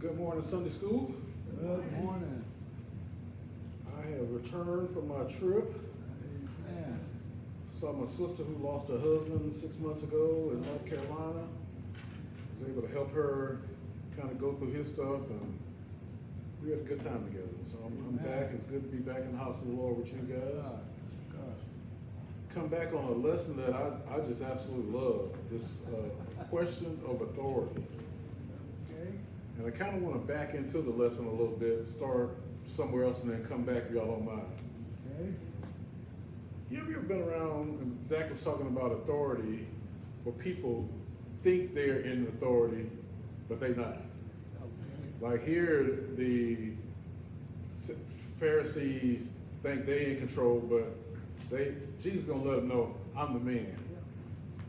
Good morning, Sunday school. Good morning. I have returned from my trip. Amen. Saw my sister who lost her husband 6 months ago in North Carolina. Was able to help her kind of go through his stuff, and we had a good time together. So I'm back. It's good to be back in the house of the Lord with you guys. God. Come back on a lesson that I just absolutely love. This question of authority. Okay. And I kind of want to back into the lesson a little bit, start somewhere else, and then come back if y'all don't mind. Okay. You ever been around, and Zach was talking about authority, where people think they're in authority, but they're not. Okay. Like here, the Pharisees think they in control, but Jesus is gonna let them know, I'm the man.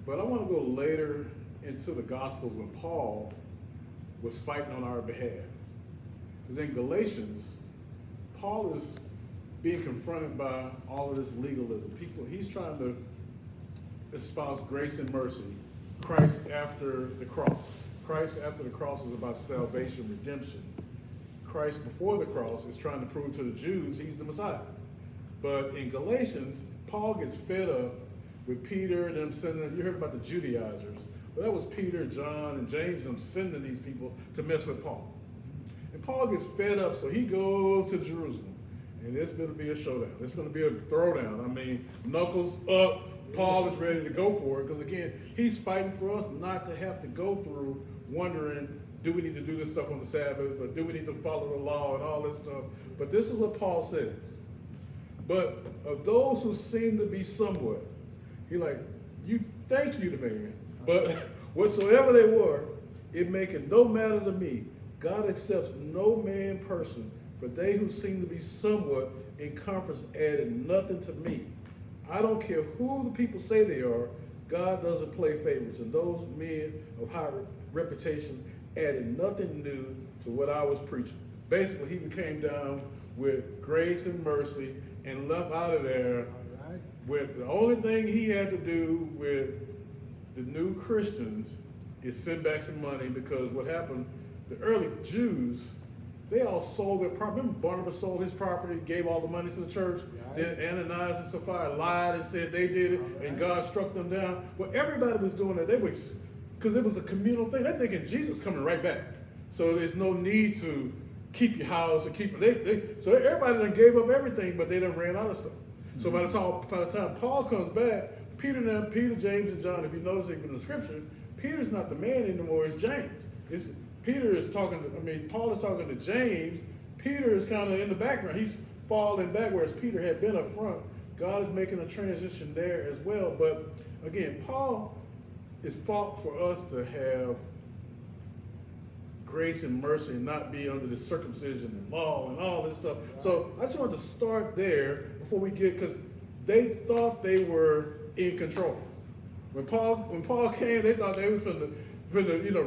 But I want to go later into the Gospels when Paul was fighting on our behalf. Because in Galatians, Paul is being confronted by all of this legalism. He's trying to espouse grace and mercy. Christ after the cross. Christ after the cross is about salvation, redemption. Christ before the cross is trying to prove to the Jews he's the Messiah. But in Galatians, Paul gets fed up with Peter and them sending, you heard about the Judaizers. Well, that was Peter, John, and James, them sending these people to mess with Paul. And Paul gets fed up, so he goes to Jerusalem. And it's going to be a showdown. It's going to be a throwdown. I mean, knuckles up. Paul is ready to go for it. Because again, he's fighting for us not to have to go through wondering, do we need to do this stuff on the Sabbath? Or do we need to follow the law and all this stuff? But this is what Paul said. But of those who seem to be somewhat, he like, you thank you to man. But whatsoever they were, it maketh no matter to me. God accepts no man person, for they who seem to be somewhat in conference added nothing to me. I don't care who the people say they are, God doesn't play favorites. And those men of high reputation added nothing new to what I was preaching. Basically, he came down with grace and mercy and left out of there All right. with the only thing he had to do with the new Christians is send back some money, because what happened, the early Jews, they all sold their property. Remember Barnabas sold his property, gave all the money to the church. Right. Then Ananias and Sapphira lied and said they did it, All and right. God struck them down. Well, everybody was doing that. They was, because it was a communal thing. They're thinking Jesus coming right back. So there's no need to keep your house or keep it. So everybody done gave up everything, but they done ran out of stuff. So by the time Paul comes back, Peter, James, and John, if you notice it in the scripture, Peter's not the man anymore, it's James. Paul is talking to James. Peter is kind of in the background. He's falling back, whereas Peter had been up front. God is making a transition there as well. But again, Paul is fought for us to have grace and mercy and not be under the circumcision and law and all this stuff. So I just wanted to start there before we get, because they thought they were in control. When Paul came, they thought they was finna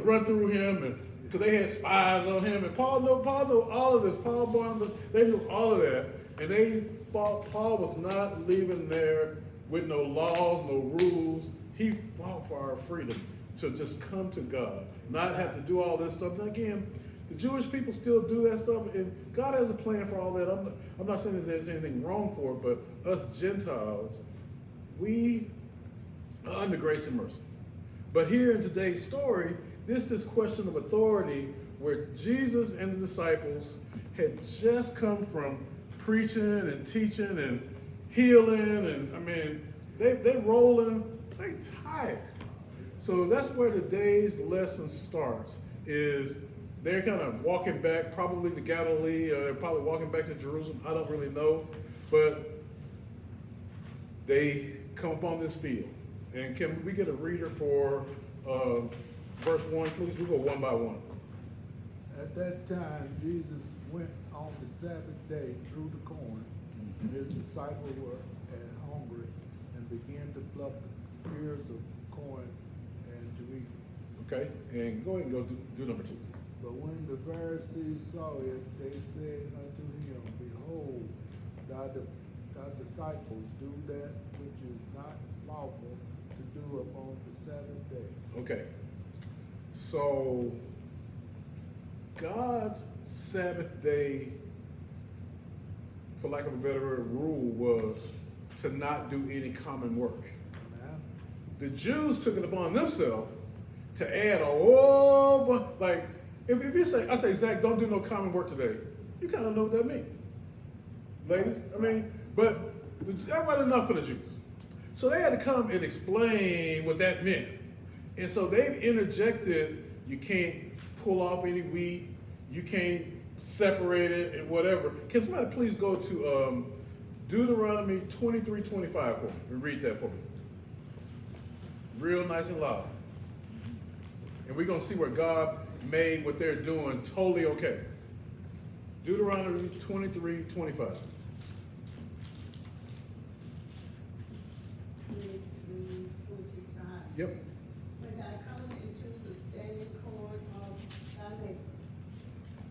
run through him, and because they had spies on him, and Paul knew all of this. Paul Barnabas, they knew all of that, and they thought Paul was not leaving there with no laws, no rules. He fought for our freedom to just come to God, not have to do all this stuff. And again, the Jewish people still do that stuff, and God has a plan for all that. I'm not saying that there's anything wrong for it, but us Gentiles, we are under grace and mercy. But here in today's story, this question of authority, where Jesus and the disciples had just come from preaching and teaching and healing, and I mean, they rolling, they tired. So that's where today's lesson starts, is they're kind of walking back, probably to Galilee, or they're probably walking back to Jerusalem, I don't really know, but they come upon this field. And can we get a reader for verse 1, please? We go one by one. At that time, Jesus went on the Sabbath day through the corn, and his disciples were hungry, and began to pluck ears of corn and to eat. Okay, and go ahead and go do number 2. But when the Pharisees saw it, they said unto him, Behold, thy disciples do that which is not lawful to do upon the Sabbath day. Okay, so God's Sabbath day, for lack of a better word, rule was to not do any common work. The Jews took it upon themselves to add a whole bunch. Like, if you say, I say, Zach, don't do no common work today, you kind of know what that means. Ladies, I mean, but that wasn't enough for the Jews. So they had to come and explain what that meant. And so they've interjected, you can't pull off any wheat, you can't separate it and whatever. Can somebody please go to Deuteronomy 23:25 for me and read that for me? Real nice and loud. And we're going to see where God made what they're doing totally okay. Deuteronomy 23:25. Yep. When thou comest into the standing corn of thy neighbor,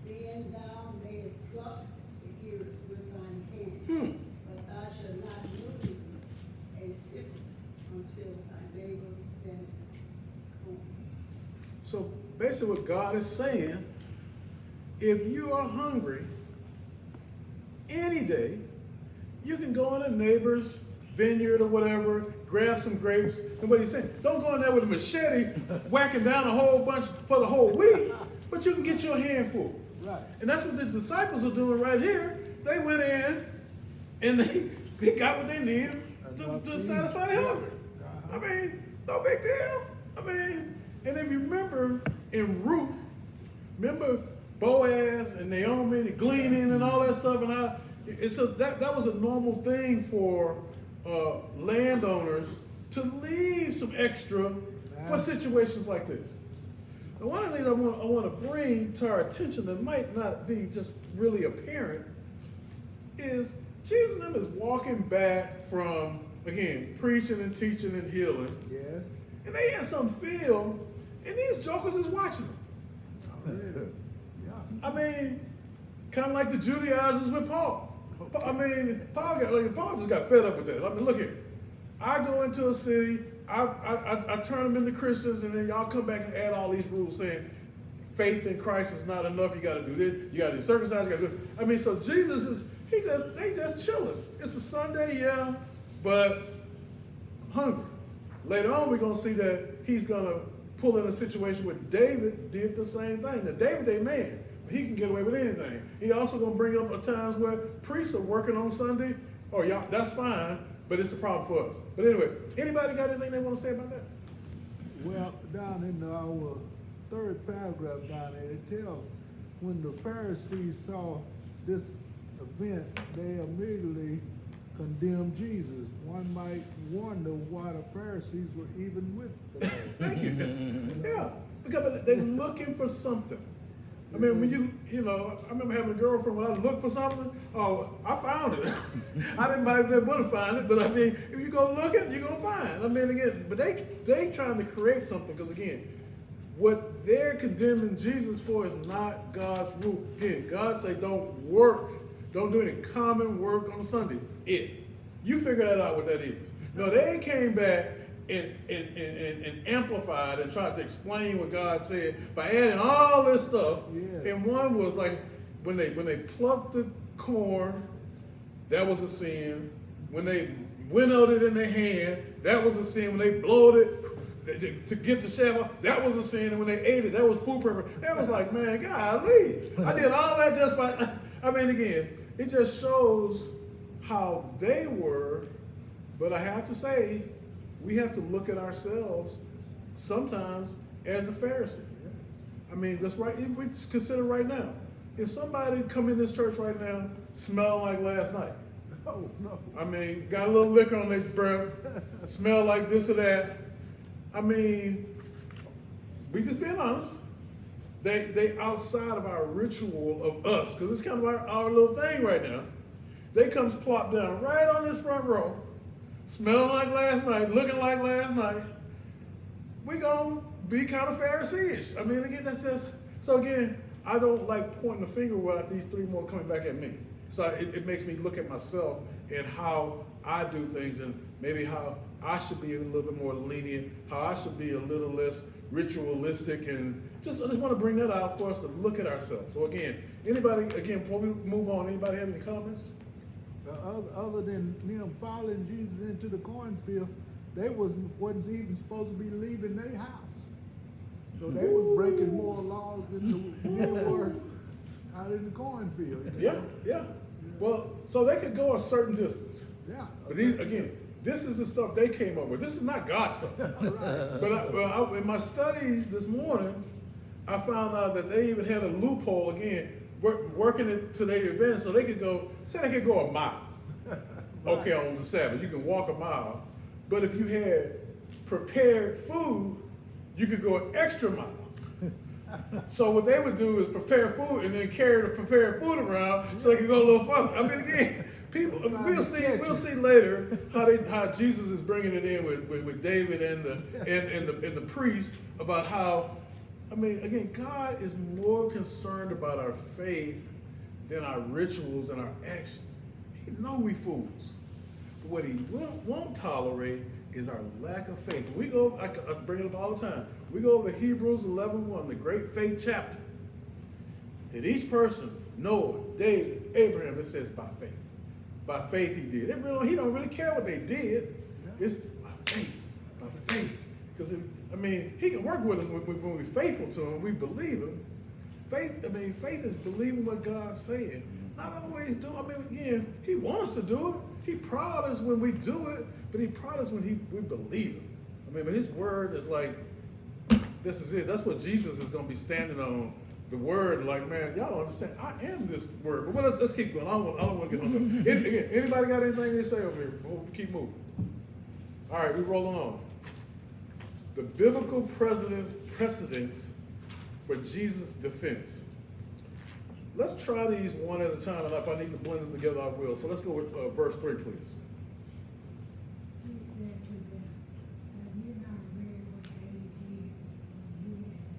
then thou mayest pluck the ears with thine hand, but thou shalt not move a sickle until thy neighbor standeth corn. So basically what God is saying, if you are hungry any day, you can go in a neighbor's vineyard or whatever, grab some grapes, and what he's saying, don't go in there with a machete whacking down a whole bunch for the whole week, but you can get your handful. Right. And that's what the disciples are doing right here. They went in and they got what they needed to satisfy their hunger. I mean, no big deal. I mean, and if you remember in Ruth, remember Boaz and Naomi, the gleaning and all that stuff, and so that was a normal thing for landowners to leave some extra for situations like this. And one of the things I want to bring to our attention that might not be just really apparent is Jesus and them is walking back from, again, preaching and teaching and healing. Yes. And they had some field, and these jokers is watching them. Yeah. I mean, kind of like the Judaizers with Paul. I mean, Paul just got fed up with that. I mean, look here. I go into a city, I turn them into Christians, and then y'all come back and add all these rules saying faith in Christ is not enough. You got to do this. You got to be circumcised. You got to do. I mean, so Jesus is they just chilling. It's a Sunday, yeah, but hungry. Later on, we're gonna see that he's gonna pull in a situation where David did the same thing. Now, David, a man. He can get away with anything. He also gonna bring up times where priests are working on Sunday. Oh, y'all, that's fine, but it's a problem for us. But anyway, anybody got anything they want to say about that? Well, down in our third paragraph down there, it tells when the Pharisees saw this event, they immediately condemned Jesus. One might wonder why the Pharisees were even with the Lord. Thank you. Yeah, because they're looking for something. I mean, when you know, I remember having a girlfriend, when I looked for something, oh, I found it. I didn't might be able to find it, but I mean, if you go looking, you're going to find. I mean, again, but they trying to create something, because again, what they're condemning Jesus for is not God's rule. Again, God say don't do any common work on Sunday. You figure that out what that is. No, they came back and amplified and tried to explain what God said by adding all this stuff. Yeah. And one was like when they plucked the corn, that was a sin. When they winnowed it in their hand, that was a sin. When they blowed it to get the shaft off, that was a sin. And when they ate it, that was food preparation. That was like, man, golly. I did all that just by, I mean, again, it just shows how they were. But I have to say, we have to look at ourselves sometimes as a Pharisee. I mean, that's right. If we consider right now, if somebody come in this church right now smelling like last night, Oh, no. I mean, got a little liquor on their breath, smell like this or that. I mean, we just being honest. They outside of our ritual of us, because it's kind of our little thing right now. They come plop down right on this front row, smelling like last night, looking like last night. We gonna be kind of Pharisee-ish. I mean, again, that's just, so again, I don't like pointing the finger at these three more coming back at me. So it makes me look at myself and how I do things, and maybe how I should be a little bit more lenient, how I should be a little less ritualistic, and I just want to bring that out for us to look at ourselves. So again, before we move on, anybody have any comments? Other than them following Jesus into the cornfield, they wasn't even supposed to be leaving their house. So they was breaking more laws than they were out in the cornfield. Yeah. Well, so they could go a certain distance. Yeah. But this is the stuff they came up with. This is not God stuff. Right. But in my studies this morning, I found out that they even had a loophole again, working it to their event, so they could go a mile. Right. Okay, on the Sabbath, you can walk a mile. But if you had prepared food, you could go an extra mile. So what they would do is prepare food and then carry the prepared food around so they could go a little further. I mean, again, we'll see later how Jesus is bringing it in with David and the priest about how, I mean, again, God is more concerned about our faith than our rituals and our actions. He knows we fools. But what he won't tolerate is our lack of faith. I bring it up all the time. We go over to Hebrews 11:1, the great faith chapter. And each person, Noah, David, Abraham, it says by faith. By faith he did. He don't really care what they did. It's by faith. By faith. Because, he can work with us when we're faithful to him. We believe him. Faith is believing what God's saying. Not always do. Again, he wants us to do it. He proud us when we do it, but he proud us when we believe him. But his word is like, this is it. That's what Jesus is going to be standing on. The word, like, man, y'all don't understand. I am this word. But let's keep going. I don't want to get hung up. Anybody got anything to say over here? We'll keep moving. All right, we're rolling on. The biblical precedents for Jesus' defense. Let's try these one at a time, and if I need to blend them together, I will. So let's go with verse 3, please. He said to them, have you not read what David did when he and his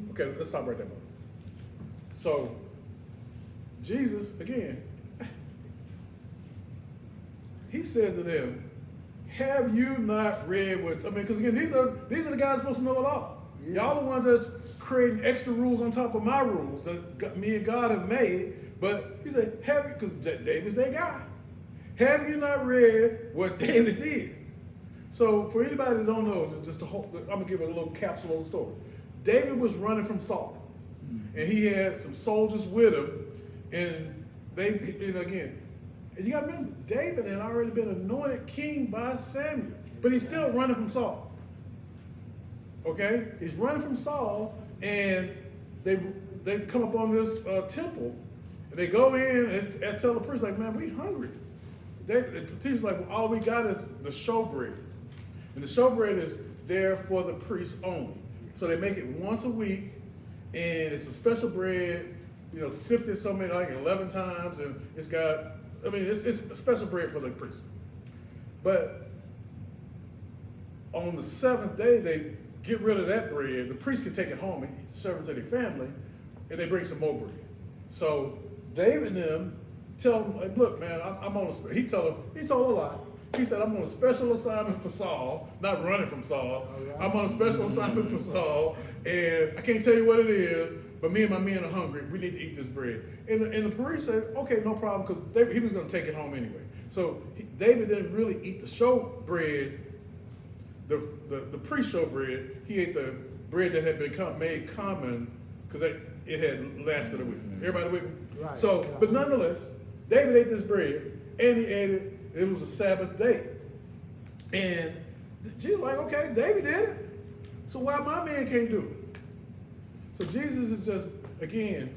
companions? Okay, let's stop right there, Mother. So, Jesus, again, he said to them, have you not read what, because again, these are the guys supposed to know it all. Yeah. Y'all the ones that's creating extra rules on top of my rules that me and God have made. But he said, because David's their guy. Have you not read what David did? So for anybody that don't know, I'm going to give a little capsule of the story. David was running from Saul. And he had some soldiers with him. And you got to remember, David had already been anointed king by Samuel. But he's still running from Saul. Okay? He's running from Saul. And they come up on this temple, and they go in and tell the priest, like, man, we hungry. The priest's like, well, all we got is the showbread. And the showbread is there for the priests only. So they make it once a week, and it's a special bread, sifted so many, like 11 times, and it's got, it's a special bread for the priest. But on the seventh day, they get rid of that bread. The priest can take it home and serve it to their family, and they bring some more bread. So David and them tell him, like, look, man, he told a lie. He said, I'm on a special assignment for Saul, not running from Saul. Right. I'm on a special assignment for Saul, and I can't tell you what it is, but me and my men are hungry. We need to eat this bread. And the priest said, okay, no problem, because he was going to take it home anyway. So David didn't really eat the show bread, the pre-show bread. He ate the bread that had been made common because it had lasted a week. Everybody with me? Right. So, but nonetheless, David ate this bread, and he ate it. It was a Sabbath day. And Jesus like, okay, David did it. So why my man can't do it? So Jesus is just, again,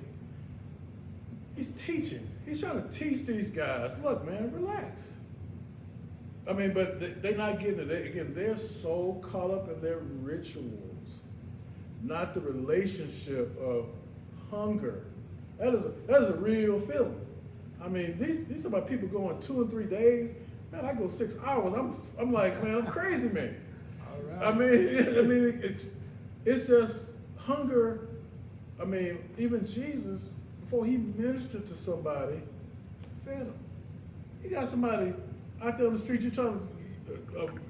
he's teaching. He's trying to teach these guys, look, man, relax. But they're not getting it. They're so caught up in their rituals, not the relationship of hunger. That is a real feeling. These are about people going 2 and 3 days. Man, I go 6 hours. I'm like, man, I'm crazy, man. All right. It's just hunger. Even Jesus, before he ministered to somebody, fed them. You got somebody out there on the street, you're trying to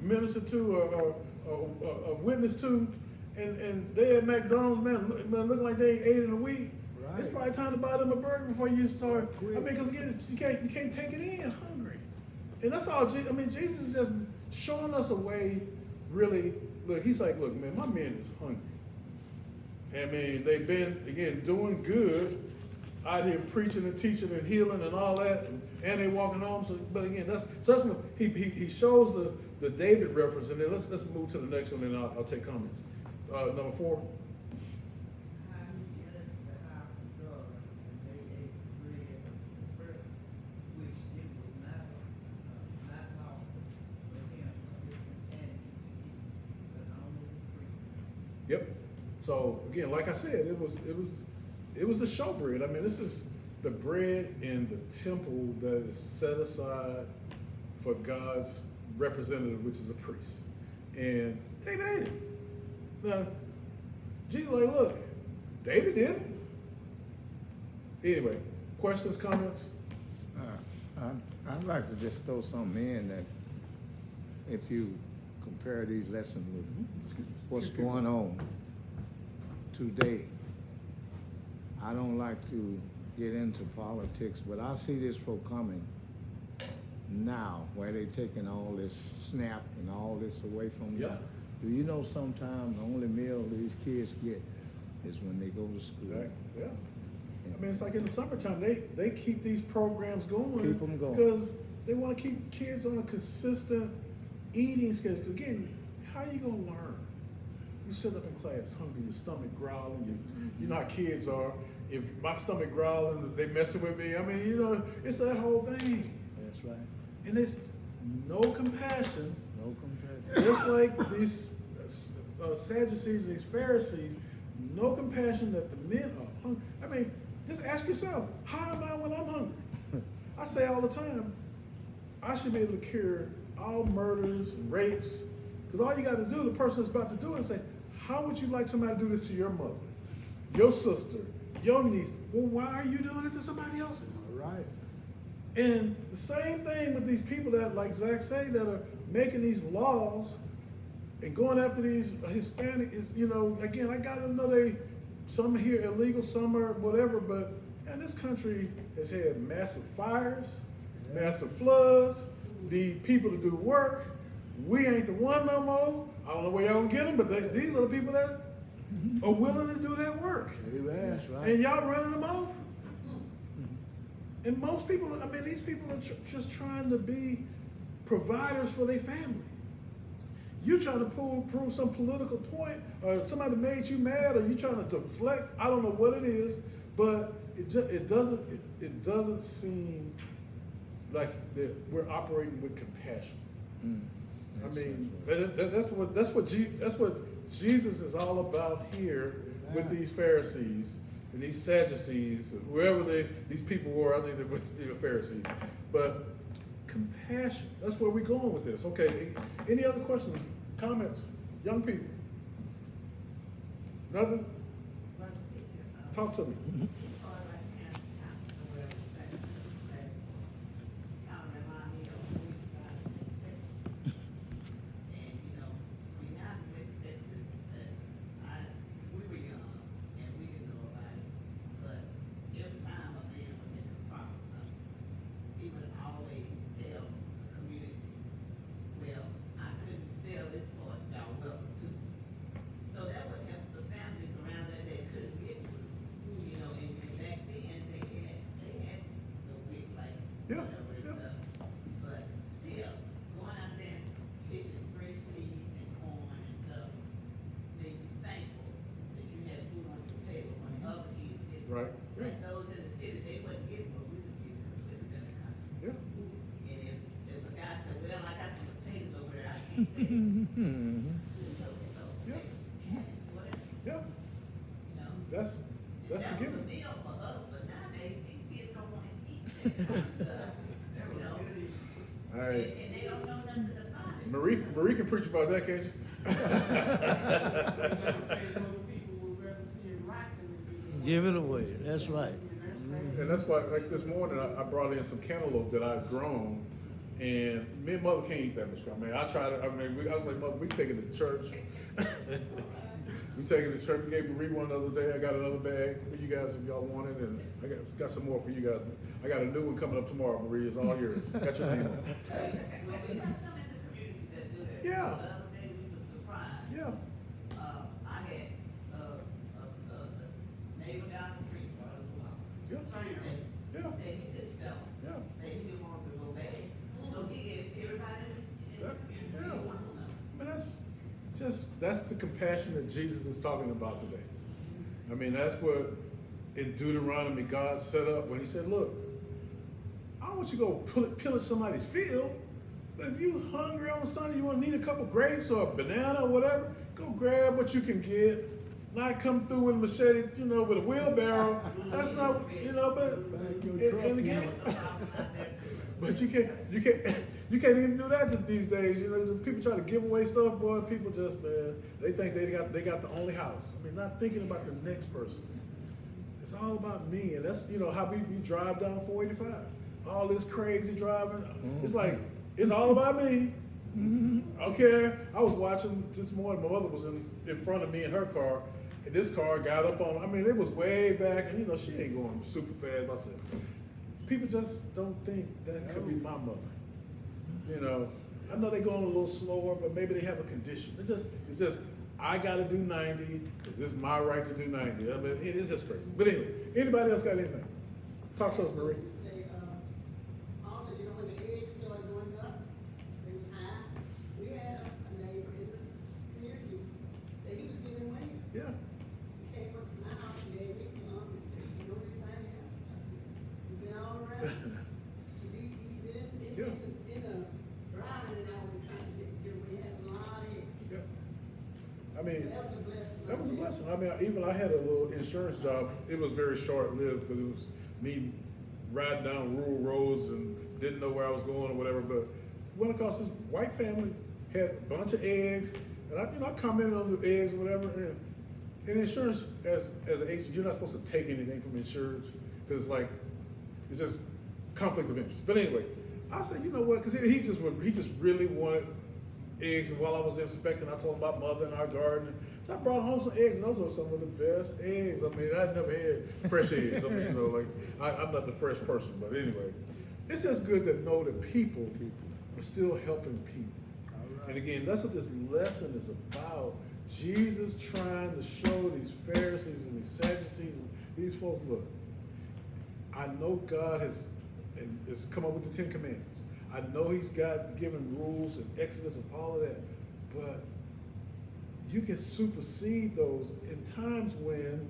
minister to or witness to, and they at McDonald's, man, looking like they ain't ate in a week. Right. It's probably time to buy them a burger before you start. Agree. I mean, because again, you can't take it in hungry, and that's all. I mean, Jesus is just showing us a way. Really, look, he's like, look, man, my man is hungry. I mean, they've been again doing good out here preaching and teaching and healing and all that, and they walking home. So, but again, that's what he shows the David reference, and then let's move to the next one, and I'll take comments. Number 4. Yep. So again, like I said, it was the showbread. I mean, this is the bread in the temple that is set aside for God's representative, which is a priest. And David ate it. Now, Jesus like, look, David did it. Anyway, questions, comments? I'd like to just throw something in that if you compare these lessons with what's going on today, I don't like to get into politics, but I see this folk coming now where they taking all this SNAP and all this away from them. Do you know sometimes the only meal these kids get is when they go to school? Exactly. Yeah. I mean, it's like in the summertime, they keep these programs going. Keep 'em going. Because they want to keep kids on a consistent eating schedule. 'Cause again, how are you going to learn? You sit up in class hungry, your stomach growling, you know how kids are. If my stomach growling, they messing with me. I mean, you know, it's that whole thing. That's right. And it's no compassion. No comparison. Just like these Sadducees, these Pharisees, no compassion that the men are hungry. I mean, just ask yourself, how am I when I'm hungry? I say all the time, I should be able to cure all murders and rapes, because all you got to do, the person that's about to do it, is say, how would you like somebody to do this to your mother, your sister, your niece? Well, why are you doing it to somebody else's? All right. And the same thing with these people that, like Zach said, that are making these laws and going after these Hispanic, you know, again, I gotta know some here illegal, some are whatever, but man, this country has had massive fires, massive floods, need people to do work. We ain't the one no more. I don't know where y'all gonna get them, but these are the people that are willing to do that work. Amen. That's right. And y'all running them off. And most people, I mean, these people are just trying to be providers for their family. You trying to prove some political point, or somebody made you mad, or you trying to deflect. I don't know what it is, but it doesn't seem like that we're operating with compassion. I mean, that's what Jesus is all about here with these Pharisees and these Sadducees, whoever these people were. I think they were Pharisees, but compassion. That's where we're going with this. Okay. Any other questions, comments, young people? Nothing? Talk to me. Yeah. But still, going out there and picking fresh leaves and corn and stuff made you thankful that you had food on your table when other kids didn't. Right. Like those in the city, they wasn't getting what we was getting because we was in the country. Yeah. And if a guy said, well, I got some potatoes over there, I can't say it. Yeah. Cabbage, whatever, Yeah. you know? That's And the that was a given. meal for us, but nowadays, these kids don't wanna eat that kind of stuff, you know? All right. And they don't know nothing about it. Marie can preach about that, can't you? Give it away, that's right. And that's why, like this morning, I brought in some cantaloupe that I've grown, And me and mother can't eat that much crab. I mean, I tried it. I was like, mother, we take it to church. We take it to church. We gave Marie one the other day. I got another bag for you guys if y'all want it, and I got some more for you guys. I got a new one coming up tomorrow. Marie, it's all yours. Got your name on it. Well, we got some in the community that do that. Yeah. The other day we were surprised. Yeah. I had, a neighbor down the street, brought us a walk. Yeah. Yeah. Said he couldn't sell them. Yeah. Said he didn't want them to go bad. So he gave everybody in the community one of them. I mean, that's the compassion that Jesus is talking about today. I mean, that's what in Deuteronomy God set up when he said, look, I don't want you to go pillage somebody's field, but if you hungry on a Sunday, you want to need a couple grapes or a banana or whatever, go grab what you can get. Not come through with a machete, with a wheelbarrow. That's not, but and again, but you can't even do that these days. People try to give away stuff, boy. People just, man, they think they got the only house. I mean, not thinking about the next person. It's all about me, and that's how we drive down 485. All this crazy driving. It's like it's all about me. Okay, I was watching this morning. My mother was in front of me in her car, and this car got up on. I mean, it was way back, and she ain't going super fast. I said, people just don't think that could be my mother. I know they going a little slower, but maybe they have a condition. It's just I got to do 90 because it's my right to do 90. I mean, it's just crazy. But anyway, anybody else got anything? Talk to us, Marie. Say, also, when the eggs started going up, it was high. We had a neighbor in the community say he was giving away. Yeah. He came up to my house and gave me some and said, anybody else? I said, you've been all around. Cause he'd been in a driving and I was trying to get away. He had a lot of eggs. Yeah. I mean, That was a blessing. that was a blessing. I mean, even I had a little insurance job. It was very short-lived because it was me riding down rural roads and didn't know where I was going or whatever. But went across this white family, had a bunch of eggs, and I commented on the eggs or whatever. And in insurance, as an agent, you're not supposed to take anything from insurance because it's just conflict of interest. But anyway, I said, you know what? Because he just really wanted eggs, and while I was inspecting, I told him about mother and our garden. So I brought home some eggs, and those were some of the best eggs. I mean, I'd never had fresh eggs. I mean, I'm not the fresh person, but anyway, it's just good to know that people are still helping people. All right. And again, that's what this lesson is about. Jesus trying to show these Pharisees and these Sadducees and these folks, look, I know God has come up with the 10 Commandments. I know he's given rules and Exodus and all of that, but you can supersede those in times when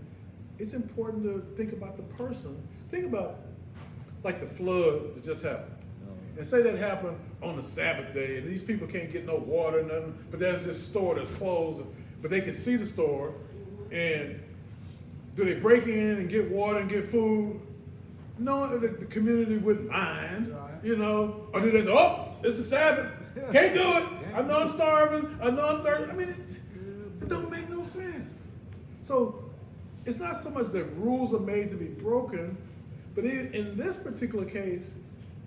it's important to think about the person. Think about like the flood that just happened. And say that happened on the Sabbath day, and these people can't get no water, nothing, but there's this store that's closed, but they can see the store, and do they break in and get water and get food? No, the community wouldn't mind, or do they say, oh, it's a Sabbath, can't do it, I know I'm starving, I know I'm thirsty. I mean, it don't make no sense. So it's not so much that rules are made to be broken, but in this particular case,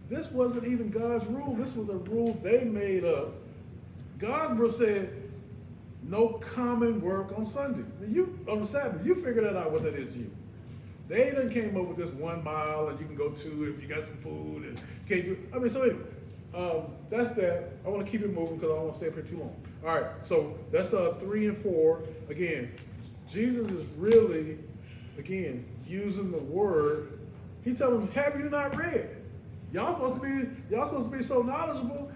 this wasn't even God's rule. This was a rule they made up. God's rule said, no common work on Sunday. On the Sabbath, you figure that out what that is to you. They done came up with this 1 mile and you can go 2 if you got some food and can't do. I mean, so anyway, that's that. I want to keep it moving because I don't want to stay up here too long. All right, so that's 3 and 4. Again, Jesus is really, using the word. He told them, "Have you not read? Y'all supposed to be so knowledgeable."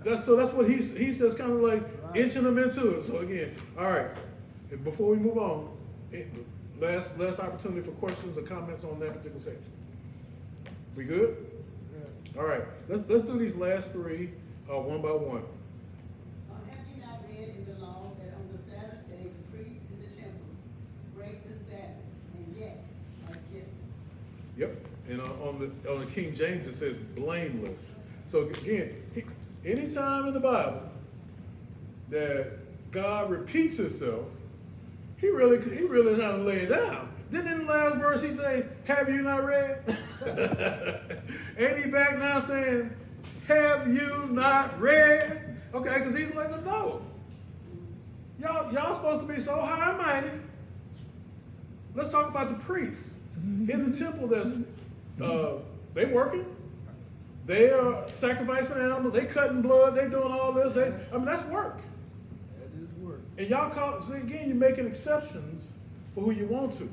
That's what he says, kind of like inching them into it. So again, all right. And before we move on, last opportunity for questions or comments on that particular section. We good? Yeah. All right. Let's do these last 3 one by one. Have you not read in the law that on the Sabbath day, the priests in the temple break the Sabbath and yet are guiltless? Yep. And on the King James it says blameless. So again, anytime in the Bible that God repeats himself, he really trying to lay it down. Didn't in the last verse he say, "Have you not read?" Ain't he back now saying, Have you not read? Okay, because he's letting them know. Y'all supposed to be so high and mighty. Let's talk about the priests in the temple. They working. They are sacrificing animals. They cutting blood. They doing all this. That's work. That is work. And y'all see again, you're making exceptions for who you want to.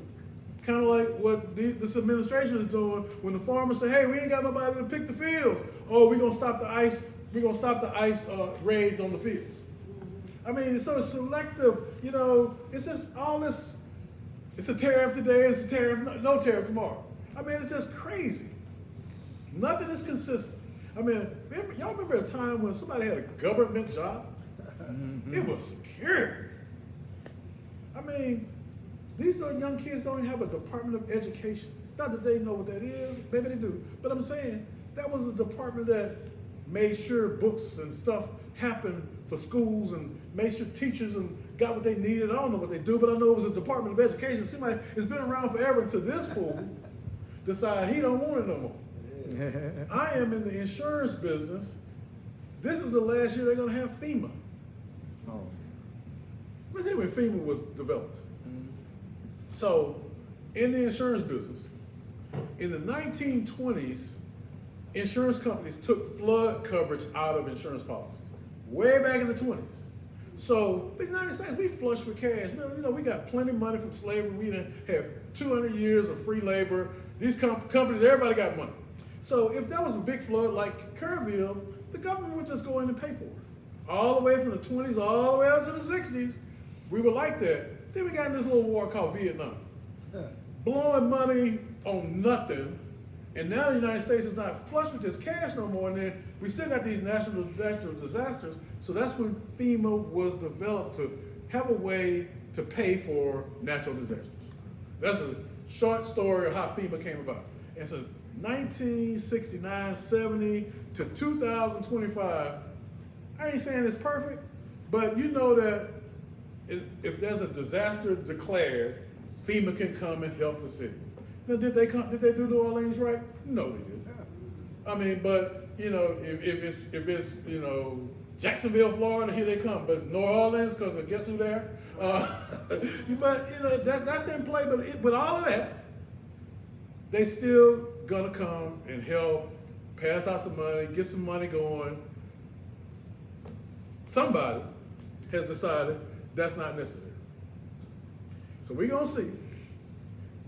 Kind of like what this administration is doing when the farmers say, "Hey, we ain't got nobody to pick the fields. Oh, we're gonna stop the ice. We're gonna stop the ice raids on the fields." I mean, it's sort of selective. You know, it's just all this. It's a tariff today. It's a tariff. No tariff tomorrow. I mean, it's just crazy. Nothing is consistent. I mean, y'all remember a time when somebody had a government job? It was security. I mean, these young kids don't even have a Department of Education. Not that they know what that is, maybe they do. But I'm saying that was a department that made sure books and stuff happened for schools and made sure teachers and got what they needed. I don't know what they do, but I know it was a Department of Education. It seems like it's been around forever until this fool decide he don't want it no more. I am in the insurance business. This is the last year they're gonna have FEMA. Oh. Let's see when FEMA was developed. So, in the insurance business, in the 1920s, insurance companies took flood coverage out of insurance policies. Way back in the 20s. So, the United States, we flush with cash. You know, we got plenty of money from slavery. We done have 200 years of free labor. These companies, everybody got money. So if there was a big flood like Kerrville, the government would just go in and pay for it. All the way from the 20s all the way up to the 60s, we were like that. Then we got in this little war called Vietnam. Blowing money on nothing. And now the United States is not flush with this cash no more. And then we still got these natural disasters. So that's when FEMA was developed to have a way to pay for natural disasters. That's a short story of how FEMA came about. And so 1969, 70 to 2025. I ain't saying it's perfect, but you know that if there's a disaster declared, FEMA can come and help the city. Now, did they do New Orleans right? No, they didn't. I mean, but you know, if it's you know Jacksonville, Florida, here they come. But New Orleans, because guess who there? But you know that's in play. But with all of that, they still gonna come and help pass out some money, get some money going. Somebody has decided that's not necessary. So we're gonna see.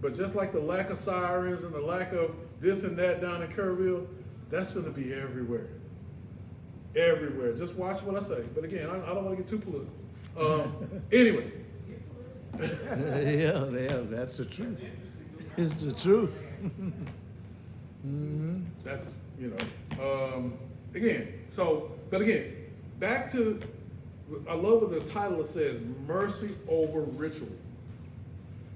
But just like the lack of sirens and the lack of this and that down in Kerrville, that's gonna be everywhere. Everywhere. Just watch what I say. But again, I don't want to get too political. Anyway. Yeah, that's the truth. It's the truth. That's, you know, again, but again, back to, I love what the title says, mercy over ritual.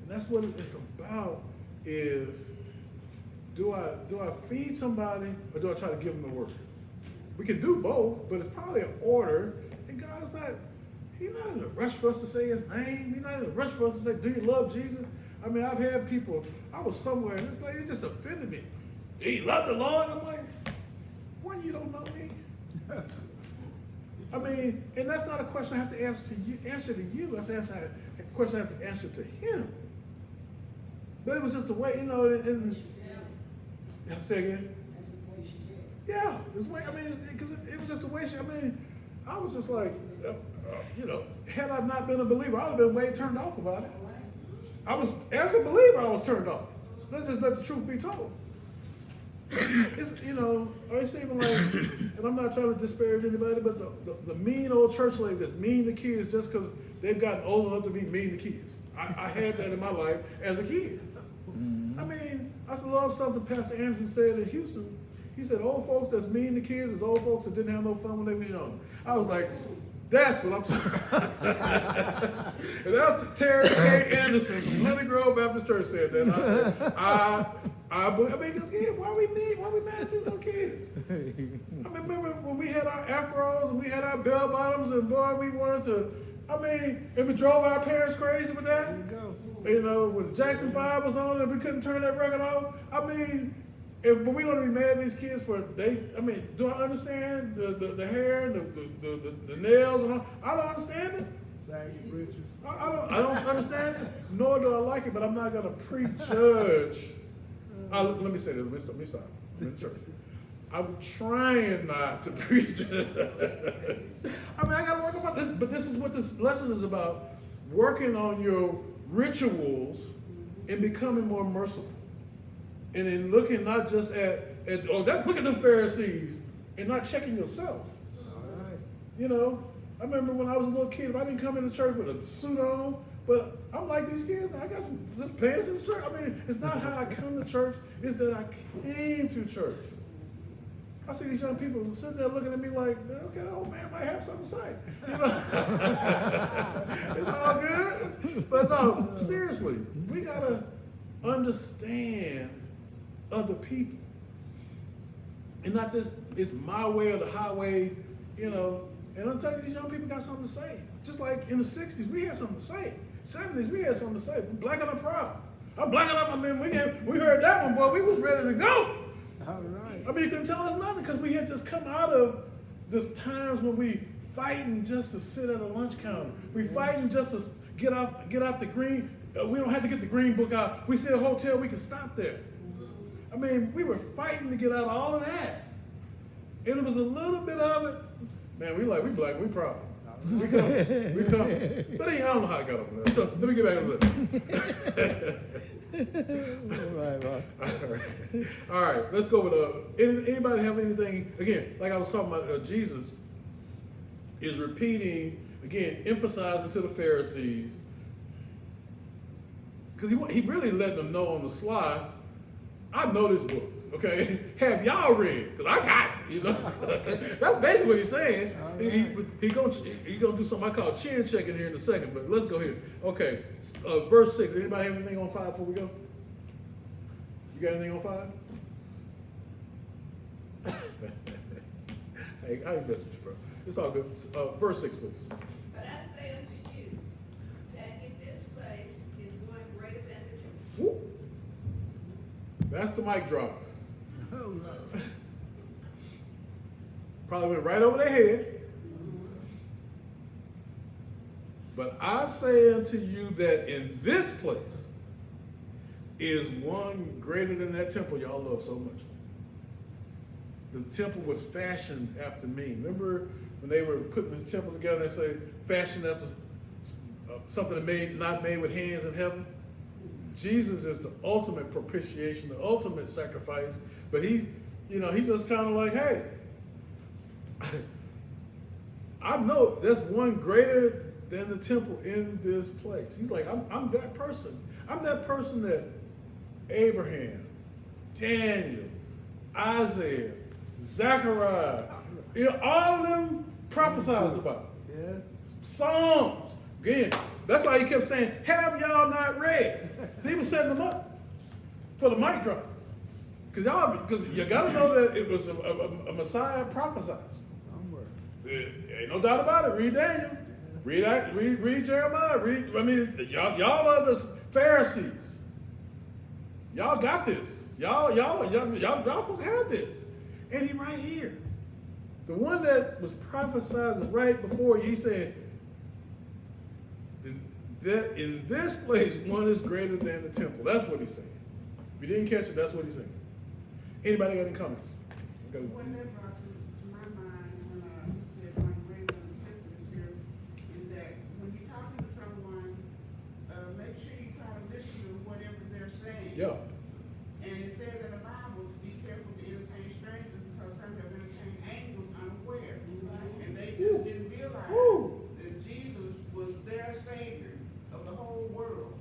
And that's what it's about is, do I feed somebody or do I try to give them the word? We can do both, but it's probably an order, and God is He's not in a rush for us to say his name. He's not in a rush for us to say, do you love Jesus? I mean, I've had people, I was somewhere, and it's like, it just offended me. Do you love the Lord? I'm like, when you don't know me? I mean, and that's not a question I have to answer to you. That's a question I have to answer to him. But it was just the way, you know, and say again? That's the way she said. Yeah, it's way, I mean, because it was just the way I was just like, you know, had I not been a believer, I would have been way turned off about it. As a believer, I was turned off. Let's just let the truth be told. It's, you know, it's even like, and I'm not trying to disparage anybody, but the mean old church lady that's mean to kids just because they've gotten old enough to be mean to kids. I had that in my life as a kid. I mean, I love something Pastor Anderson said in Houston. He said, old folks that's mean to kids is old folks that didn't have no fun when they was young. I was like, that's what I'm talking about. And that was Terry K. Anderson from Honey Grove Baptist Church said that. And I said, I believe, because again, why we mad at these little kids? I remember when we had our afros and we had our bell bottoms and boy, we wanted to, I mean, and we drove our parents crazy with that. There you go. You know, when Jackson 5 was on and we couldn't turn that record off. I mean, But we don't be mad at these kids for I mean, do I understand the hair and the nails and all? I don't understand it. Saggy britches. I don't understand it, nor do I like it, but I'm not gonna prejudge. Let me say this, let me stop. I'm in church. I'm trying not to prejudge. I mean, I gotta work on this, but this is what this lesson is about. Working on your rituals and becoming more merciful. And then looking not just at look at them Pharisees, and not checking yourself. All right. You know, I remember when I was a little kid, if I didn't come into church with a suit on, but I'm like these kids now, I got some just pants and shirt. I mean, it's not how I come to church, it's that I came to church. I see these young people sitting there looking at me like, okay, that old man might have something to say. You know? It's all good. But no, seriously, we gotta understand other people. And not this, it's my way or the highway, you know. And I'm telling you, these young people got something to say. Just like in the 60s, we had something to say. 70s, we had something to say. Black and I'm proud. I'm black and I mean, we heard that one, boy, we was ready to go. All right. I mean, you couldn't tell us nothing because we had just come out of this times when we fighting just to sit at a lunch counter. We fighting just to get out the green. We don't have to get the green book out. We see a hotel, we can stop there. I mean, we were fighting to get out of all of that. And it was a little bit of it. Man, we black, we proud. We come. But I don't know how I got over there. So let me get back to this. Right. All right, let's go with anybody have anything, again, like I was talking about, Jesus is repeating, again, emphasizing to the Pharisees, because he really let them know on the sly, I know this book, okay? Have y'all read? Because I got it, you know? That's basically what he's saying. He gonna do something I call chin checking here in a second, but let's go here. Okay, verse 6. Anybody have anything on 5 before we go? You got anything on 5? Hey, I ain't messing with you, bro. It's all good. Verse 6, please. But I say unto you, that in this place is one greater than the temple. Woo. That's the mic drop. All right. Probably went right over their head. But I say unto you that in this place is one greater than that temple y'all love so much. The temple was fashioned after me. Remember when they were putting the temple together and say, fashioned after something not made with hands in heaven? Jesus is the ultimate propitiation, the ultimate sacrifice. But he just kind of like, hey, I know there's one greater than the temple in this place. He's like, I'm that person. I'm that person that Abraham, Daniel, Isaiah, Zechariah, all of them prophesied about. Yes. Psalms. Again, that's why he kept saying, have y'all not read? So he was setting them up for the mic drop. Because you got to know that it was a Messiah prophesied. Somewhere. Ain't no doubt about it. Read Daniel. Read Jeremiah. Y'all are the Pharisees. Y'all got this. Y'all supposed to have this. And he right here. The one that was prophesied is right before you. He said, that in this place, one is greater than the temple. That's what he's saying. If you didn't catch it, that's what he's saying. Anybody got any comments? What that brought to my mind when you said one greater than the temple is here is that when you're talking to someone, make sure you try to listen to whatever they're saying. Yeah. And it says in the Bible, be careful to entertain strangers because some have entertained angels unaware. And they just didn't realize that Jesus was their Savior of the whole world.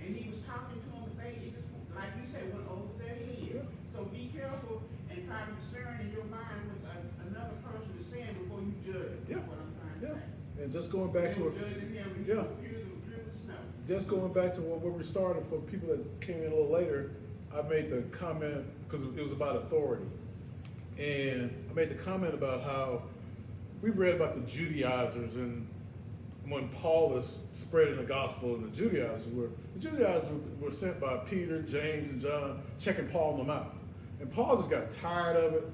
And he was talking to them, but it just, like you said, went over their head. So be careful and try to discern in your mind what another person is saying before you judge. Yeah. What I'm trying to say. And just going back to Judging him, Yeah. Just going back to where we started, for people that came in a little later, I made the comment, because it was about authority. And I made the comment about how we've read about the Judaizers, and when Paul is spreading the gospel, and the Judaizers were sent by Peter, James, and John, checking Paul and them out. And Paul just got tired of it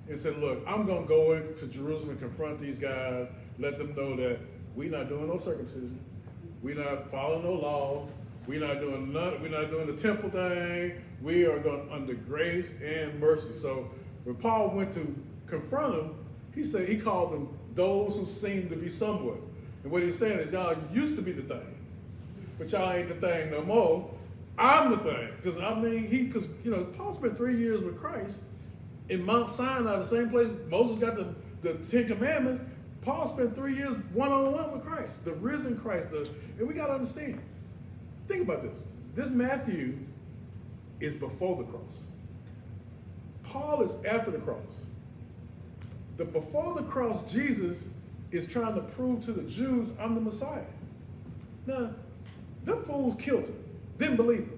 and said, look, I'm going to go into Jerusalem and confront these guys, let them know that we're not doing no circumcision. We're not following no law. We're not doing the temple thing. We are going under grace and mercy. So when Paul went to confront them, he called them those who seem to be somewhat. And what he's saying is, y'all used to be the thing, but y'all ain't the thing no more. I'm the thing. Because Paul spent 3 years with Christ in Mount Sinai, the same place Moses got the Ten Commandments. Paul spent 3 years one-on-one with Christ, the risen Christ. And we got to understand. Think about this. This Matthew is before the cross. Paul is after the cross. The before the cross, Jesus is trying to prove to the Jews, I'm the Messiah. Now, them fools killed him, didn't believe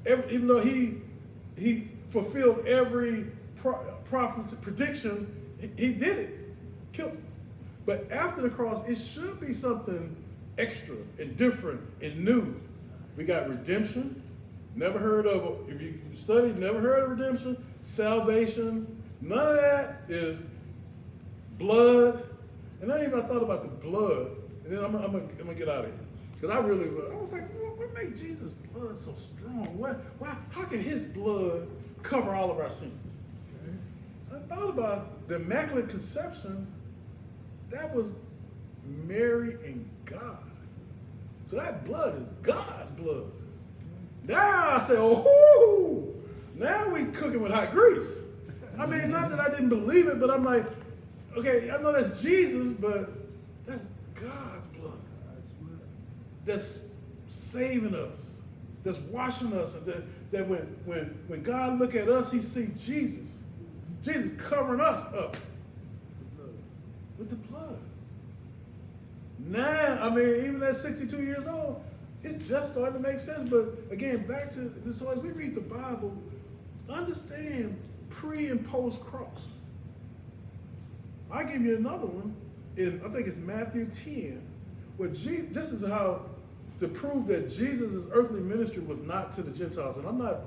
him. Even though he fulfilled every prophet's prediction, he did it, killed him. But after the cross, it should be something extra and different and new. We got redemption, never heard of, if you study, never heard of redemption, salvation, none of that is blood. And I ain't even thought about the blood, and then I'm gonna get out of here. Because I was like, what made Jesus' blood so strong? Why, how can his blood cover all of our sins? I thought about the Immaculate Conception. That was Mary and God. So that blood is God's blood. Now I say, oh, now we cooking with hot grease. I mean, not that I didn't believe it, but I'm like, okay, I know that's Jesus, but that's God's blood. That's saving us, that's washing us, and that when God look at us, he see Jesus. Jesus covering us up with the blood. Now, I mean, even at 62 years old, it's just starting to make sense. But again, back to, so as we read the Bible, understand pre and post cross. I'll give you another one, I think it's Matthew 10, where this is how to prove that Jesus' earthly ministry was not to the Gentiles. And I'm not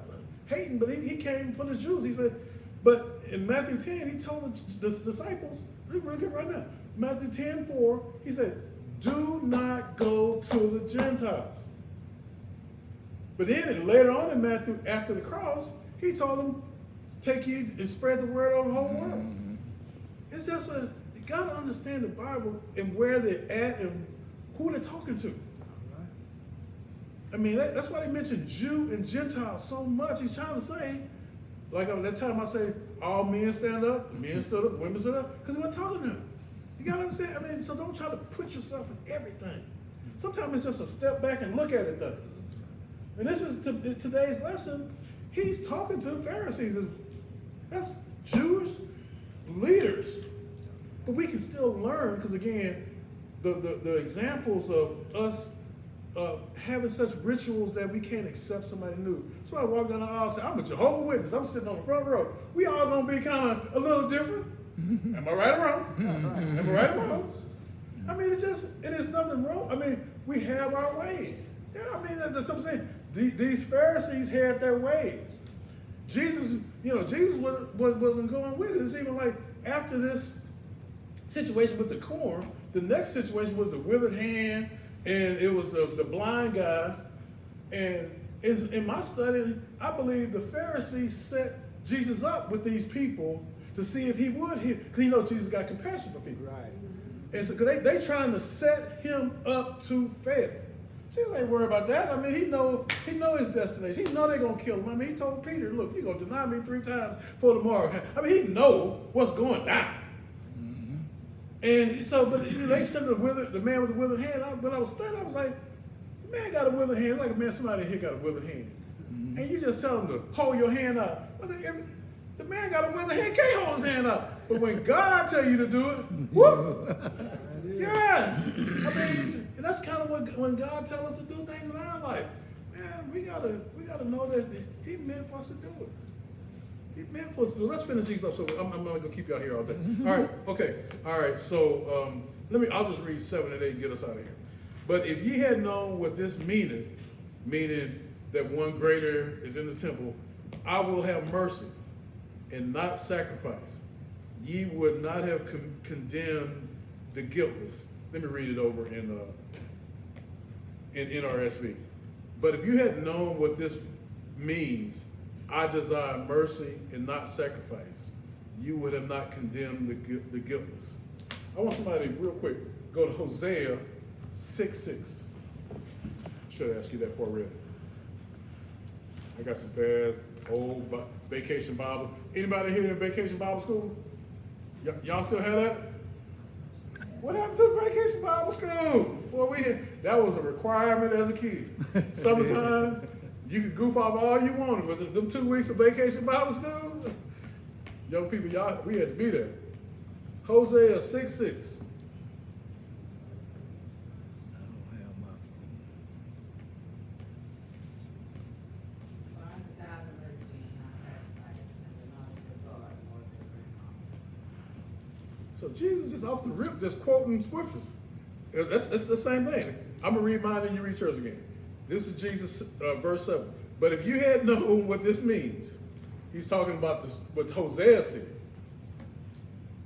hating, but he came for the Jews. He said, but in Matthew 10, he told the disciples, we're going to get right now, Matthew 10:4, he said, do not go to the Gentiles. But then later on in Matthew, after the cross, he told them, take heed and spread the word over the whole world. It's just you got to understand the Bible and where they're at and who they're talking to. I mean, that's why they mention Jew and Gentile so much. He's trying to say, like that time I say, all men stand up, men stood up, women stood up, because he wasn't talking to them. You got to understand, I mean, so don't try to put yourself in everything. Sometimes it's just a step back and look at it though. And this is today's lesson. He's talking to the Pharisees. That's Jewish leaders. But we can still learn, because again, the examples of us having such rituals that we can't accept somebody new. That's why I walk down the aisle and say, I'm a Jehovah's Witness. I'm sitting on the front row. We all gonna be kind of a little different. Am I right or wrong? Am I right or wrong? I mean, it is nothing wrong. I mean, we have our ways. Yeah, I mean, that's what I'm saying. These Pharisees had their ways. Jesus wasn't going with it. It's even like after this situation with the corn, the next situation was the withered hand, and it was the blind guy. And in my study, I believe the Pharisees set Jesus up with these people to see if he would heal, because Jesus got compassion for people. Right. And so they trying to set him up to fail. Jesus ain't worried about that. I mean, he know his destination. He know they're gonna kill him. I mean, he told Peter, look, you're gonna deny me 3 times for tomorrow. I mean, he know what's going down. Mm-hmm. And so, but they said the man with the withered hand. When I was studying, I was like, the man got a withered hand. Like a man, somebody here got a withered hand. Mm-hmm. And you just tell him to hold your hand up. The man got a withered hand, can't hold his hand up. But when God tell you to do it, whoop! Yes! I mean, and that's kind of when God tells us to do things in our life. Man, we gotta know that he meant for us to do it. He meant for us to do it. Let's finish these up, so I'm not gonna keep y'all here all day. All right, okay. All right, so I'll just read 7 and 8 and get us out of here. But if ye had known what this meaning that one greater is in the temple, I will have mercy. and not sacrifice, ye would not have condemned the guiltless. Let me read it over in NRSV. But if you had known what this means, I desire mercy and not sacrifice, you would have not condemned the guiltless. I want somebody real quick, go to Hosea 6:6. Should ask you that before I read it. I got some bad old vacation Bible. Anybody here in vacation Bible school? Y'all still have that? What happened to the vacation Bible school? Well, that was a requirement as a kid. Summertime, you could goof off all you wanted, but them 2 weeks of vacation Bible school, young people, we had to be there. Hosea 6:6. I don't have my phone. For I desire the mercy and not sacrifice, and the knowledge of God more than burnt offering. So Jesus just off the rip, just quoting scriptures. That's the same thing. I'm gonna read mine and you read yours again. This is Jesus, verse 7. But if you had known what this means, he's talking about this, what Hosea said.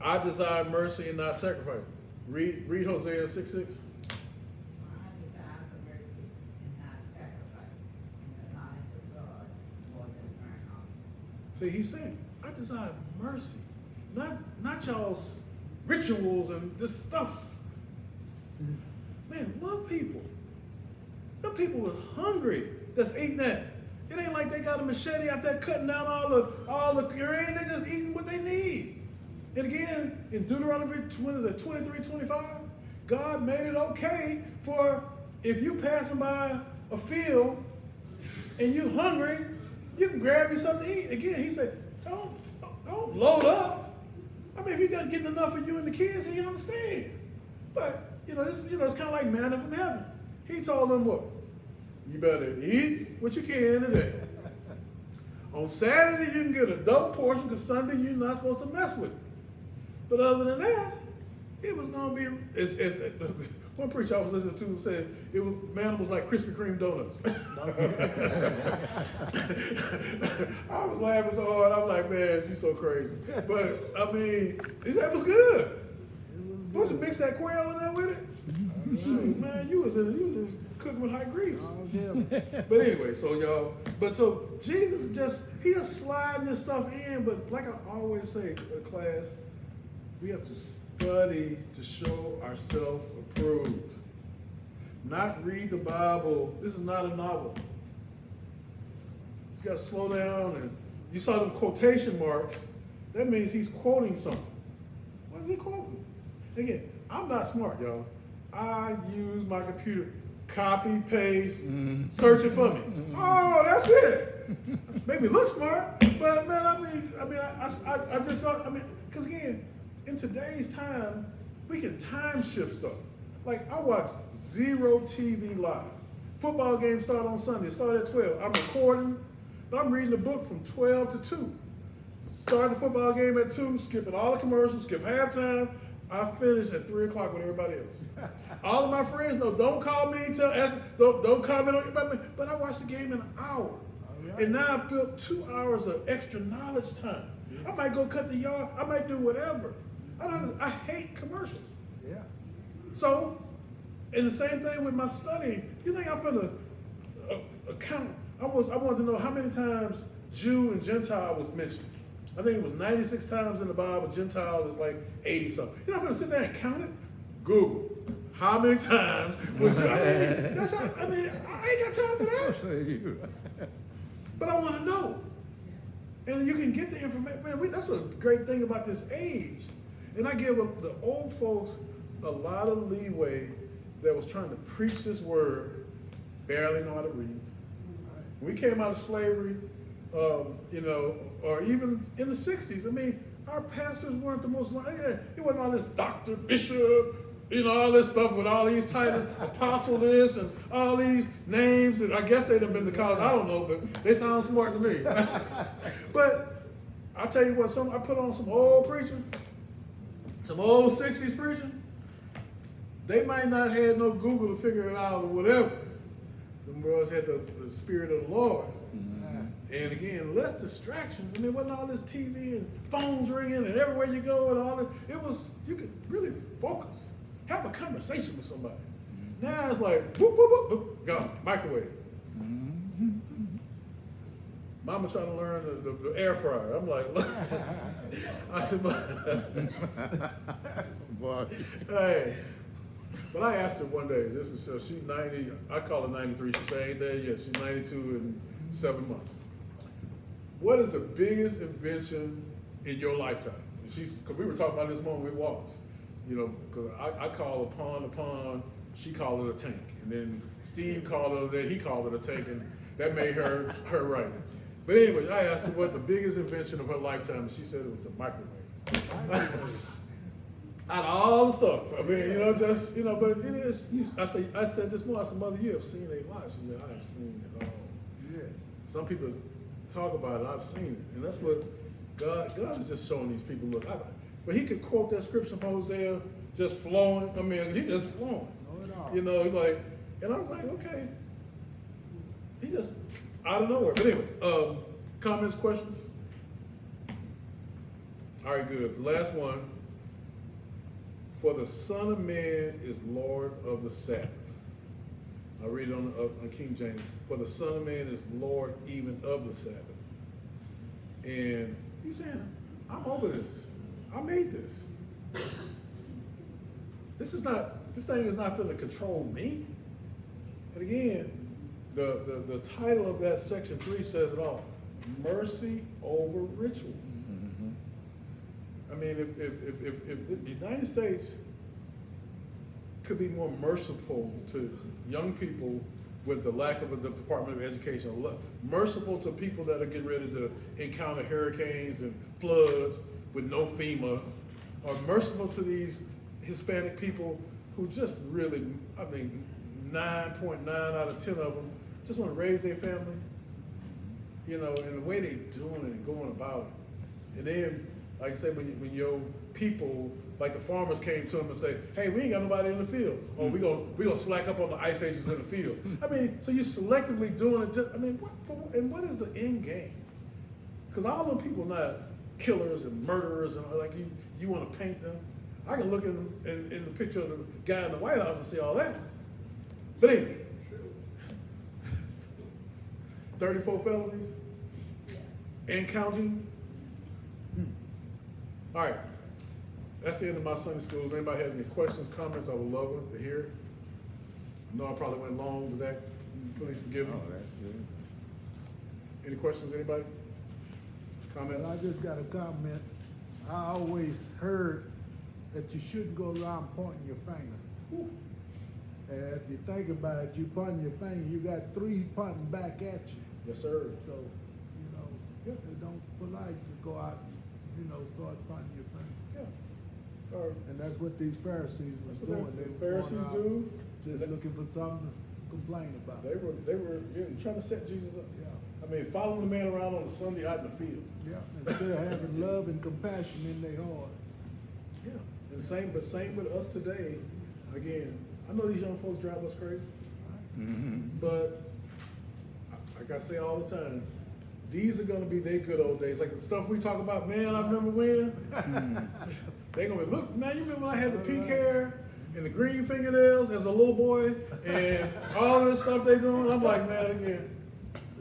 I desire mercy and not sacrifice. Read Hosea 6:6. For I desire the mercy and not sacrifice, and the knowledge of God more than burnt offering. See, he's saying, I desire mercy, not y'all's rituals and this stuff. Man, love people. Them people are hungry that's eating that. It ain't like they got a machete out there cutting down all the grain. They just eating what they need. And again, in Deuteronomy 23:25, God made it okay for if you passing by a field and you hungry, you can grab you something to eat. Again, he said, don't load up. I mean, if you got getting enough for you and the kids, you understand. But it's kind of like manna from heaven. He told them what? You better eat what you can today. On Saturday, you can get a double portion because Sunday you're not supposed to mess with it. But other than that, it was going to be, one preacher I was listening to said, manna was like Krispy Kreme donuts. I was laughing so hard, I'm like, man, you so crazy. But, I mean, he said it was good. Supposed to mix that quail in there with it? Shoot, man, you was cooking with high grease. But anyway, so Jesus he is sliding this stuff in, but like I always say, class, we have to study to show ourselves approved. Not read the Bible. This is not a novel. You got to slow down. And you saw them quotation marks. That means he's quoting something. What is he quoting? Again, I'm not smart, y'all. I use my computer, copy, paste, search it for me. Oh, that's it. Make me look smart, but man, I just thought, because again, in today's time, we can time shift stuff. Like I watch 0 TV live. Football games start on Sunday, start at 12. I'm recording, but I'm reading the book from 12 to 2. Start the football game at 2, skipping all the commercials, skip halftime. I finish at 3 o'clock with everybody else. All of my friends know, don't call me, don't comment on anybody, but I watched the game in an hour. And now I built 2 hours of extra knowledge time. I might go cut the yard, I might do whatever. I hate commercials. Yeah. So, and the same thing with my studying. You think I'm gonna count? I wanted to know how many times Jew and Gentile was mentioned. I think it was 96 times in the Bible. Gentile is like 80 something. You're not gonna sit there and count it? Google. How many times was Jew? I ain't got time for that. But I want to know. And you can get the information. Man, that's a great thing about this age. And I give the old folks a lot of leeway that was trying to preach this word, barely know how to read. We came out of slavery, or even in the 60s. Our pastors weren't the most, it wasn't all this doctor, bishop, all this stuff with all these titles, apostle this and all these names. And I guess they'd have been to college, I don't know, but they sound smart to me. But I'll tell you what, I put on some old preaching, some old 60s preaching. They might not have no Google to figure it out or whatever. Them girls had the Spirit of the Lord. And again, less distractions. I mean, wasn't all this TV and phones ringing and everywhere you go and all that. It was, you could really focus, have a conversation with somebody. Now it's like, whoop, whoop, whoop, whoop, gone, microwave. Mama trying to learn the air fryer. I'm like, look. I said, Boy. hey. But I asked her one day, this is, she's 90, I call her 93, she said, ain't there yet. She's 92 in 7 months. What is the biggest invention in your lifetime? Cause we were talking about this moment we walked. You know, cause I call a pond, she called it a tank. And then Steve called it, he called it a tank, and that made her right. But anyway, I asked her what the biggest invention of her lifetime, and she said it was the microwave. Out of all the stuff, I mean, you know, just, you know, but it is, I said this morning, I said, Mother, you have seen a lot. She said, I have seen it all. Yes. Some people talk about it, I've seen it. And that's what God is just showing these people, look, but he could quote that scripture from Hosea just flowing. I mean, he just flowing. No, it all. You know, he's like, and I was like, okay. He just, out of nowhere. But anyway, comments, questions? All right, good. So last one. For the Son of Man is Lord of the Sabbath. I read it on King James. For the Son of Man is Lord even of the Sabbath. And he's saying, I'm over this. I made this. This thing is not going to control me. And again, the title of that section 3 says it all. Mercy over ritual. I mean, if the United States could be more merciful to young people with the lack of the Department of Education, merciful to people that are getting ready to encounter hurricanes and floods with no FEMA, or merciful to these Hispanic people who just really, I mean, 9.9 out of 10 of them just want to raise their family, you know, and the way they're doing it and going about it. And then, like I said, when your people, like the farmers came to them and say, hey, we ain't got nobody in the field. Oh, we gonna slack up on the ice agents in the field. I mean, so you're selectively doing it. I mean, what is the end game? Because all them people not killers and murderers and like you want to paint them. I can look in the picture of the guy in the White House and see all that. But anyway, 34 felonies and counting. All right, that's the end of my Sunday school. If anybody has any questions, comments, I would love to hear it. I know I probably went long. Zach, please forgive me. Oh, that's good. Any questions, anybody? Comments? Well, I just got a comment. I always heard that you shouldn't go around pointing your finger. And if you think about it, you pointing your finger, you got 3 pointing back at you. Yes, sir. So, you know, it don't polite to go out and, you know, start pointing your finger. Yeah. All right. And that's what these Pharisees was That's what doing. They the was Pharisees going out do. just looking for something to complain about. They were trying to set Jesus up. Yeah. I mean, following the man around on a Sunday out in the field. Yeah, instead of having love and compassion in their heart. Yeah. And same with us today. Again, I know these young folks drive us crazy, but like I say all the time, these are gonna be their good old days. Like the stuff we talk about, man, I remember when. They're gonna be, look, man, you remember when I had the pink hair and the green fingernails as a little boy and all this stuff they doing? I'm like, man, again,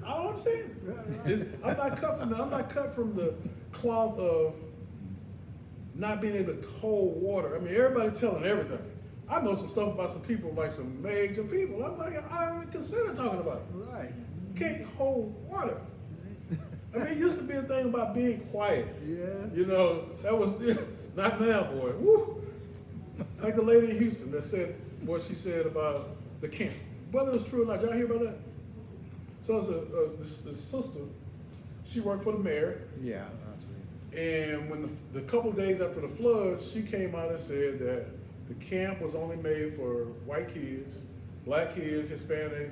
I don't understand. I'm not cut from that. I'm not cut from the cloth of not being able to hold water. I mean, everybody telling everything. I know some stuff about some people, like some major people. I'm like, I don't even consider talking about it. Right. You can't hold water. I mean, it used to be a thing about being quiet. Yes. You know, that was, not now, boy. Woo. Like the lady in Houston that said what she said about the camp. Whether it's true or not, y'all hear about that? So it's this sister, she worked for the mayor. Yeah, that's right. And when the couple days after the flood, she came out and said that the camp was only made for white kids, black kids, Hispanic,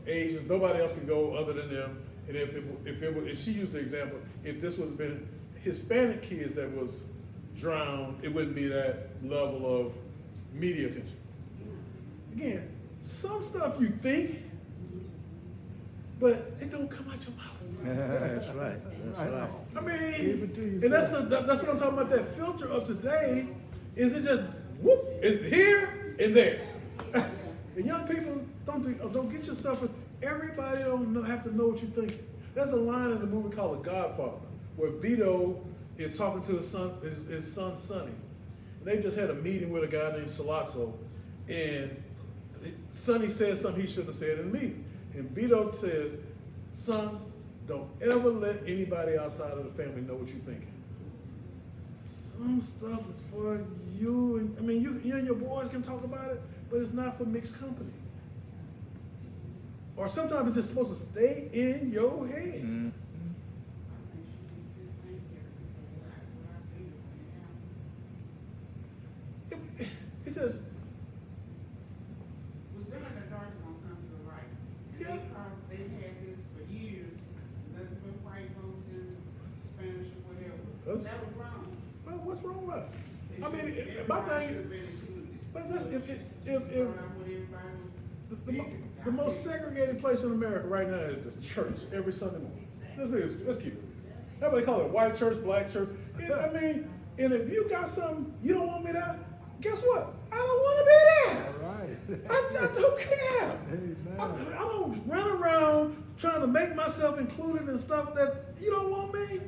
Asians. Nobody else can go other than them. And if she used the example, if this would have been Hispanic kids that was drowned, it wouldn't be that level of media attention. Again, some stuff you think but it don't come out your mouth. That's right, that's right. I Keep mean, it to and that's yourself. that's what I'm talking about. That filter of today is it just whoop, it's here and there. And young people don't get yourself. Everybody have to know what you think. There's a line in the movie called The Godfather where Vito is talking to his son Sonny. And they just had a meeting with a guy named Salazzo, and Sonny says something he shouldn't have said in the meeting. And Vito says, "Son, don't ever let anybody outside of the family know what you're thinking. Some stuff is for you, and I mean, you and your boys can talk about it, but it's not for mixed company. Or sometimes it's just supposed to stay in your head." Mm. It just, Was there in the dark gonna come to the light? And Yeah. they've had this for years, nothing but white folks and Spanish or whatever. That's- That was wrong. well, what's wrong with it? They I mean, should- my everybody thing, should've been included. but that's, if Brought out what everybody was thinking. the most segregated place in America right now is the church every Sunday morning. Let's keep it. That's what they call it, white church, black church. And, I mean, and if you got something you don't want me to, guess what? I don't want to be there. All right. I don't care. Amen. I don't run around trying to make myself included in stuff that you don't want me.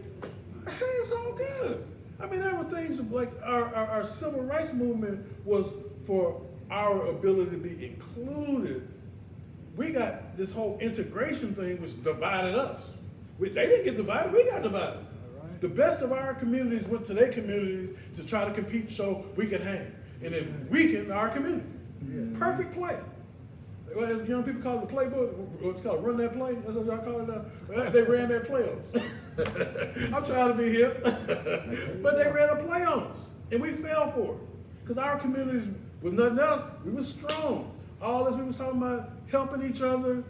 Hey, it's all good. I mean, there were things like our civil rights movement was for our ability to be included. We got this whole integration thing which divided us. They didn't get divided, we got divided. All right. The best of our communities went to their communities to try to compete so we could hang. And it weakened our community. Yeah. Perfect play. Well, as young people call it the playbook, what's it called, run that play? That's what y'all call it now. Well, they ran their play on us. I'm trying to be hip. But they ran a play on us. And we fell for it. Because our communities, with nothing else, we were strong. All this we was talking about, helping each other.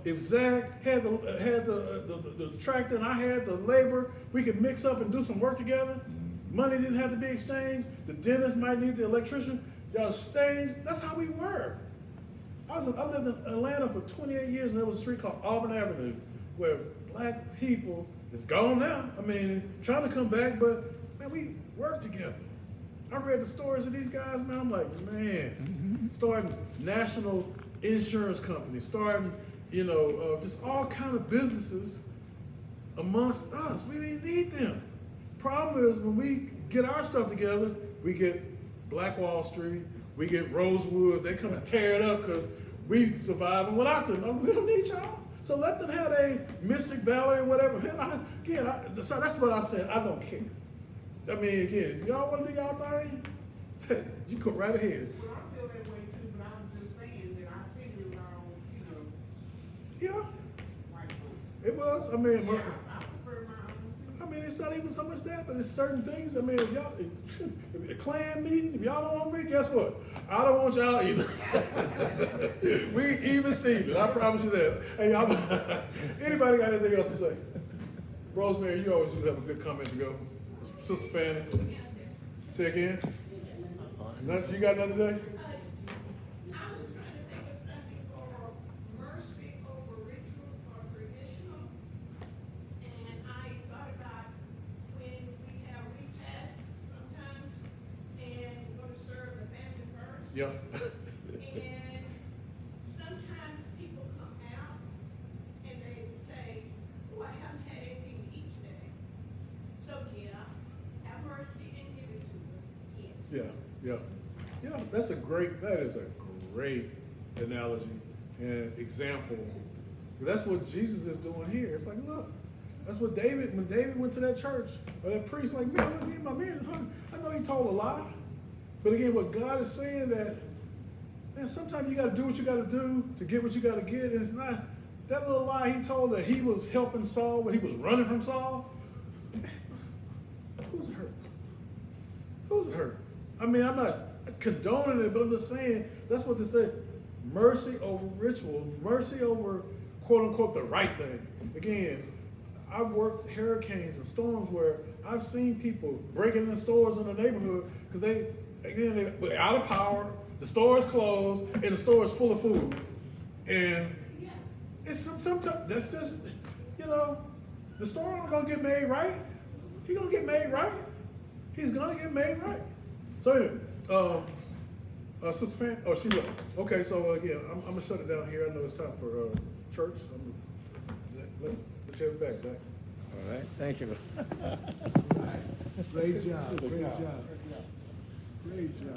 If Zach had the tractor and I had the labor, we could mix up and do some work together. Money didn't have to be exchanged. The dentist might need the electrician. Y'all exchanged. That's how we were. I lived in Atlanta for 28 years, and there was a street called Auburn Avenue where black people, it's gone now. I mean, trying to come back, but man, we worked together. I read the stories of these guys, man. I'm like, man, starting national insurance companies, starting, just all kind of businesses amongst us. We didn't need them. Problem is, when we get our stuff together, we get Black Wall Street, we get Rosewoods, they come and tear it up because we surviving without them. We don't need y'all. So let them have a Mystic Valley or whatever. So that's what I'm saying. I don't care. I mean, again, y'all want to do y'all thing? Hey, you go right ahead. Well, I feel that way too, but I was just saying that I figured all, Yeah, white folks. it was. I mean, Yeah, I prefer my own. I mean, it's not even so much that, but it's certain things. I mean, if a clan meeting, if y'all don't want me, guess what? I don't want y'all either. We even Steven, I promise you that. Hey, anybody got anything else to say? Rosemary, you always have a good comment to go. Sister Fanny, say again. You got another day? I was trying to think of something for mercy over ritual or traditional. And I thought about when we have repasts sometimes and we're going to serve the family first. Yeah. And sometimes people come out and they say, oh, I haven't had anything to eat today. So yeah, have mercy and give it to them. Yes. Yeah. That is a great analogy and example. That's what Jesus is doing here. It's like, look, that's what when David went to that church, or that priest, like, man, me and my man is hungry. I know he told a lie. But again, what God is saying that, man, sometimes you got to do what you got to do to get what you got to get. And it's not that little lie he told that he was helping Saul when he was running from Saul. Who's it hurt? Who's it hurt? I mean, I'm not condoning it, but I'm just saying that's what they say. Mercy over ritual, mercy over quote unquote the right thing. Again, I've worked hurricanes and storms where I've seen people breaking in stores in the neighborhood because they're out of power, the store is closed, and the store is full of food. And it's sometimes that's just, you know, the story ain't gonna get made right. He gonna get made right. He's gonna get made right. So anyway, Sister Fan, oh, she left. Okay, so again, I'm gonna shut it down here. I know it's time for church. Let you have it back, Zach. All right, thank you. Great job, great job. Great job.